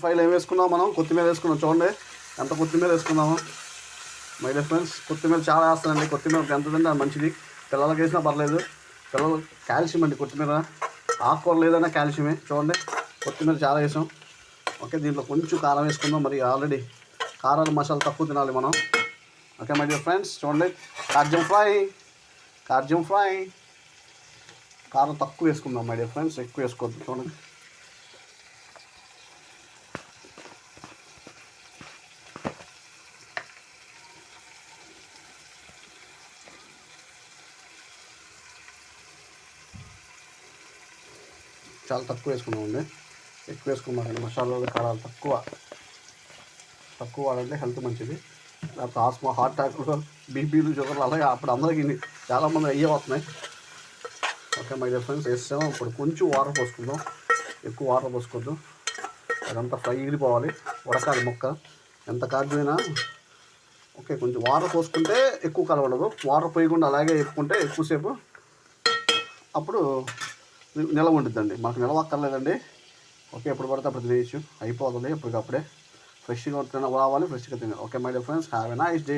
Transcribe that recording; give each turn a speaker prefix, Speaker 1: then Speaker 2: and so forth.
Speaker 1: ఫ్రైలో ఏం వేసుకున్నాం మనం? కొత్తిమీర వేసుకున్నాం. చూడండి ఎంత కొత్తిమీర వేసుకున్నాము. మై డియర్ ఫ్రెండ్స్, కొత్తిమీర చాలా వేస్తానండి. కొత్తిమీర ఎంత తింటే మంచిది. పిల్లలకి వేసినా పర్లేదు. పిల్లలు కాల్షియం అండి కొత్తిమీర. ఆకుకూర లేదన్నా కాల్షియమే. చూడండి కొత్తిమీర చాలా వేసాం. ఓకే, దీంట్లో కొంచెం కారం వేసుకుందాం. మరి ఆల్రెడీ కారాలు మసాలా తక్కువ తినాలి మనం. ఓకే మై డియర్ ఫ్రెండ్స్, చూడండి కార్జం ఫ్రై. కారం తక్కువ వేసుకుందాం మై డియర్ ఫ్రెండ్స్, ఎక్కువ వేసుకోవద్దు. చూడండి చాలా తక్కువ వేసుకున్నామండి. ఎక్కువ వేసుకున్నామండి. మసాలాలు కారాలు తక్కువ వాడంటే హెల్త్ మంచిది. లేకపోతే ఆస్మా, హార్ట్ అటాక్లు, బీపీలు, షుగర్లు అలాగే అప్పుడు అందరికీ చాలామంది అయ్యే వస్తున్నాయి. ఓకే మై డియర్ ఫ్రెండ్స్, వేసాము. ఇప్పుడు కొంచెం వాటర్ పోసుకుందాం. ఎక్కువ వాటర్ పోసుకోవద్దు. అదంతా ఫ్రై ఇరిపోవాలి, ఉడకాలి ముక్క. ఎంత కాకపోయినా ఓకే, కొంచెం వాటర్ పోసుకుంటే ఎక్కువ కలవడదు. వాటర్ పోయకుండా అలాగే వేపుకుంటే ఎక్కువసేపు అప్పుడు నిలవ ఉండిద్దండి. మాకు నిలవక్కర్లేదండి. ఓకే, ఎప్పుడు పడితే అప్పుడు తినేయచ్చు. అయిపోతుంది ఎప్పటికప్పుడే. ఫ్రెష్గా రావాలి, ఫ్రెష్గా తినాలి. Okay my dear friends, have a nice day.